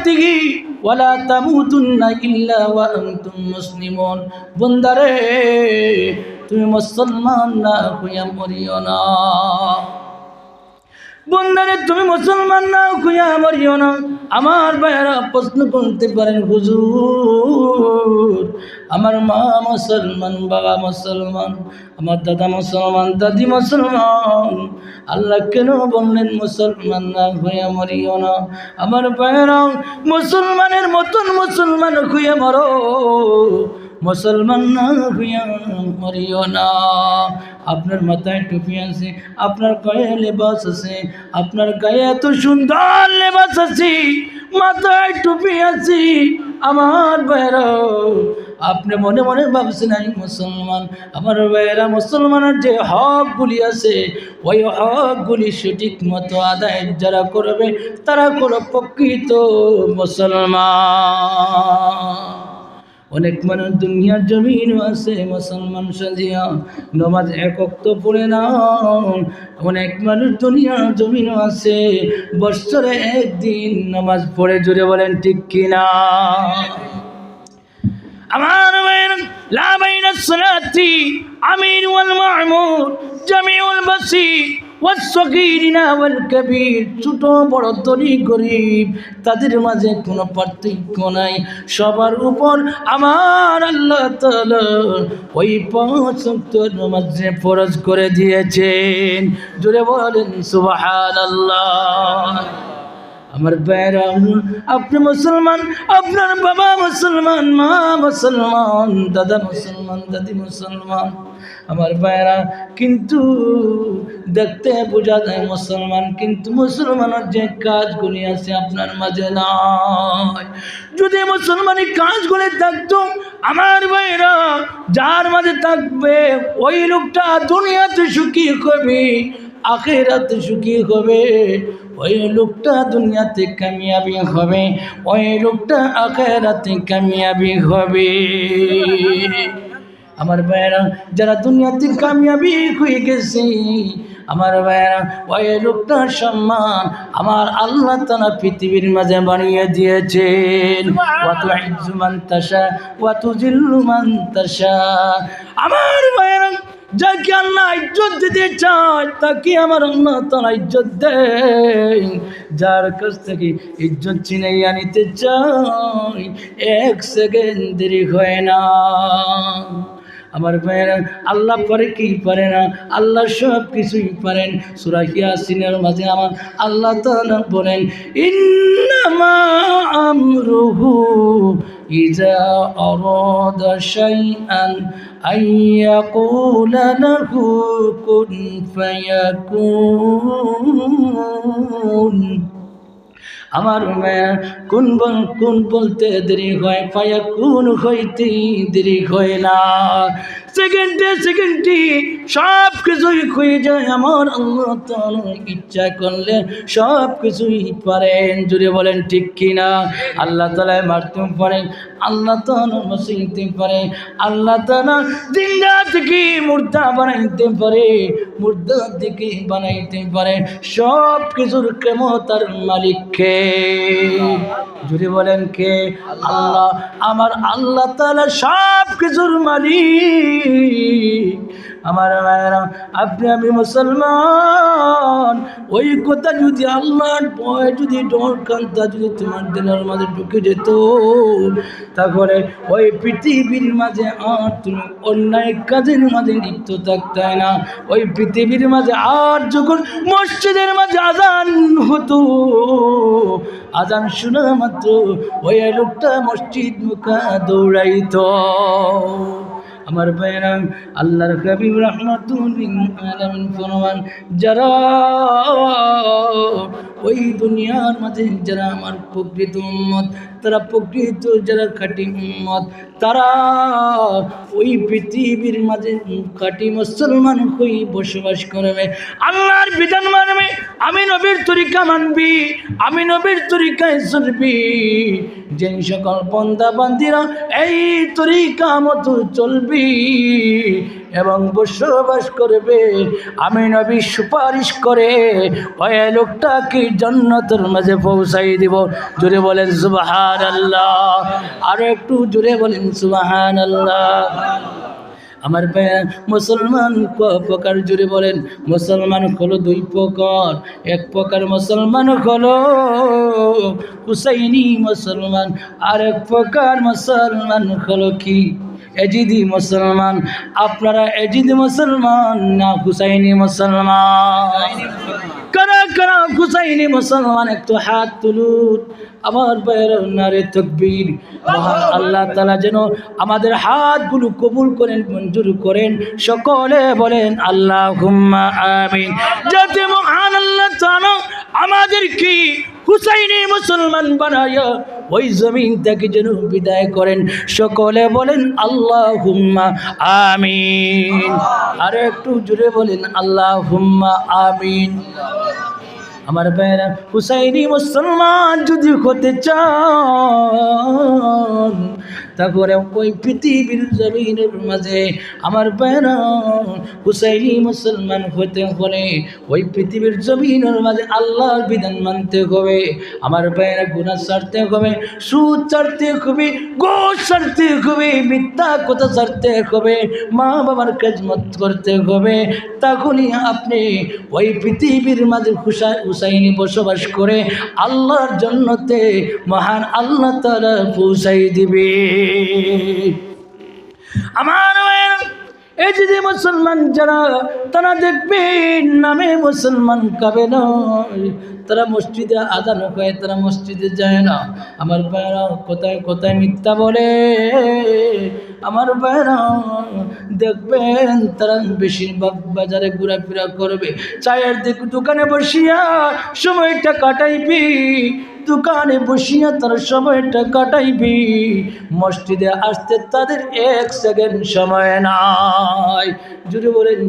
আয়াতিহি ওয়ালা তামুতুন্না ইল্লা ওয়া আনতুম মুসলিমুন। বান্দারে তুমি মুসলমান না হইয়া মরিও না, বন্দারে তুমি মুসলমান না হইয়া মরিও না। আমার ভাইয়েরা প্রশ্ন করতে পারেন, হুজুর আমার মা মুসলমান, বাবা মুসলমান, আমার দাদা মুসলমান, দাদি মুসলমান, আল্লাহ কেন বললেন মুসলমান না হইয়া মরিও না? আমার ভাইয়েরা মুসলমানের মতন মুসলমান হইয়া মরো, মুসলমান না হইয়া মরিও না। আপনার মাথায় টুপি আছে, আপনার গায়ে লেবাস আছে, আপনার গায়ে এত সুন্দর লেবাস আছে, মাথায় টুপি আছে, আমার ভাইয়েরা আপনি মনে মনে ভাবছেন আমি মুসলমান। আমার ভাইয়েরা মুসলমানের যে হকগুলি আছে ওই হকগুলি সঠিক মতো আদায় যারা করবে তারা কোনো প্রকৃত মুসলমান। অনেক মানুষ দুনিয়ার জমিনও আছে মুসলমান সাজিয়া নামাজ এক ওয়াক্ত পড়ে না। অনেক মানুষ দুনিয়ার জমিনও আছে বছরে একদিন নামাজ পড়ে, জুড়ে বলেন ঠিক কিনা? আমার লা বাইনাস সালাতি আমির ওয়াল মা'মুর জামিউল বাসীর ওয়াসগীরিনা ওয়াল কবীর, ছোট বড় ধনী গরিব তাদের মাঝে কোনো পার্থক্য নাই। সবার উপর আমার আল্লাহ তাআলা ওই 5 ওয়াক্ত নামাজ ফরজ করে দিয়েছেন। জোরে বলেন সুবহানাল্লাহ। আমার ভাইরা আপনি মুসলমান, আপনার বাবা মুসলমান, মা মুসলমান, দাদা মুসলমান, দাদি মুসলমান। আমার ভাইরা কিন্তু দেখতে বোঝা যায় মুসলমান, কিন্তু মুসলমানের যে কাজগুলি আছে আপনার মাঝে নাই। যদি মুসলমানি কাজগুলি থাকতো আমার ভাইরা, যার মাঝে থাকবে ওই লোকটা দুনিয়াতে সুখী হবে, আখিরাতে সুখী হবে। ওই লোকটা দুনিয়াতে কামিয়াবি হবে, ওই লোকটা আখিরাতে কামিয়াবি হবে। আমার ভাইরা যারা দুনিয়াতে কামিয়াবি হয়ে গেছে আমার ভাইরা, ওই লোকটার সম্মান আমার আল্লাহ তাআলা পৃথিবীর মাঝে বানিয়ে দিয়েছেন। ওয়া তুইজ্জু মান তাশা ওয়া তুযিল্লু মান তাশা। আমার ভাইরা যাকে আল্লাহ ইজ্জত দিতে চায় তাকে আমার আল্লাহ তাআলা ইজ্জত দেয়, যার কাছ থেকে ইজ্জত ছিনাইয়া নিতে চায় 1 সেকেন্ড দেরি হয় না। আমার ভাইয়েরা আল্লাহ পারে কি পারে না? আল্লাহ সব কিছুই পারেন। সূরা ইয়াসিনের মাঝে আমার আল্লাহ তাআলা বলেন, ইন্নামা আমরুহু ইযা আরাদা শাইআন আইয়াকুলা লাহু কুন ফায়াকুন। আমার কোন বলতে দেরি হয়, ফায়াকুন হইতে দেরি হয় না। সেকেন্ডে সেকেন্ডে সব কিছুই হয়ে যায়। আমার আল্লাহ তাআলা ইচ্ছা করলে সব কিছুই পারেন। জুড়ে বলেন ঠিক কিনা? আল্লাহ তাআলা মারতে পারেন, আল্লাহ তাআলা বাঁচাইতে পারে, আল্লাহ তাআলা জিন্দা থেকে মুর্দা বানাইতে পারে, মুর্দা থেকে বানাইতে পারে। সব কিছুর ক্ষমতার মালিক কে? জুড়ে বলেন কে? আল্লাহ। আমার আল্লাহ তাআলা সব কিছুর মালিক। আমার ভাইরা আপনি আমি মুসলমান, ওই কথা যদি আল্লাহর ভয় যদি ডর কান্তা যদি তোমার দিলের মাঝে ঢুকে যেত, তারপরে ওই পৃথিবীর মাঝে আর তুমি অন্যায় কাজের মাঝে লিপ্ত থাকতে না। ওই পৃথিবীর মাঝে আর যখন মসজিদের মাঝে আজান হতো, আজান শোনা মাত্র ওই লোকটা মসজিদ মুখা দৌড়াইতো। আমার ভাইরা আল্লাহর হাবিব রাহমাতুল লিল আলামিন ফরমান, যারা ওই দুনিয়ার মাঝে যারা আমার প্রকৃত উম্মত, তারা প্রকৃত যারা খাঁটি উম্মত, তারা ওই পৃথিবীর মাঝে খাঁটি মুসলমান হয়ে বসবাস করবে, আল্লাহর বিধান মানবে, আমি নবীর তরিকা মানবি, আমি নবীর তরিকায় চলবি। যে সকল বান্দা বান্দিরা এই তরিকা মতো চলবি, এবং বসবাস করবে, আমি নবী সুপারিশ করে ওই লোকটাকে জান্নাতের মাঝে পৌঁছাই দিব। জোরে বলেন সুবহানাল্লাহ, আরো একটু জোরে বলেন সুবহানাল্লাহ। আমার মুসলমান প্রকার, জুড়ে বলেন মুসলমান হলো দুই প্রকার। এক প্রকার মুসলমান হলো হুসাইনি মুসলমান, আর এক প্রকার মুসলমান হলো কি এজিদি মুসলমান। আপনারা এজিদি মুসলমান না হুসাইনি মুসলমান? কারা কারা হুসাইনি মুসলমান একটু হাত তুলুন। আমার বাইরে নারে তাকবীর। মহান আল্লাহ তাআলা যেন আমাদের হাতগুলো কবুল করেন, মঞ্জুর করেন। সকলে বলেন আল্লাহুম্মা আমিন। যাতে মহান আল্লাহ তাআলা আমাদেরকে হুসাইনি মুসলমান বানায়া ওই জমিন থেকে যেন বিদায় করেন। সকলে বলেন আল্লাহুম্মা আমিন। আর একটু জোরে বলেন আল্লাহুম্মা আমিন। আমার ভাইরা, হুসাইনি মুসলমান যদি হতে চান তারপরে ওই পৃথিবীর জমিনের মাঝে আমার ভাইরা হুসাইনি মুসলমান হতে হলে ওই পৃথিবীর জমিনের মাঝে আল্লাহর বিধান মানতে হবে। আমার ভাইরা, গুনাহ ছাড়তে হবে, সুদ ছাড়তে হবে, ঘুষ ছাড়তে হবে, মিথ্যা কথা ছাড়তে হবে, মা বাবার খেদমত করতে হবে। তখনই আপনি ওই পৃথিবীর মাঝে হুসাইনি বসবাস করে আল্লাহর জান্নাতে মহান আল্লাহ তাআলা পৌঁছাই দিবে। আমার এই যে মুসলমান যারা, তারা দেখবেন নামে মুসলমান কাবে নয়, তারা মসজিদে আজান হয়, তারা মসজিদে যায় না। আমার ভাইরা কোথায় কোথায় মিথ্যা বলে। আমার ভাইরা দেখবেন তারা বেশিরভাগ বাজারে ঘোরাফেরা করবে, চায়ের দোকানে বসিয়া সময়টা কাটাইবি, দোকানে বসিয়া তার সময়টা কাটাইবি। মসজিদে আসতে তাদের 1 সেকেন্ড সময় নাই। জুড়ে বলেন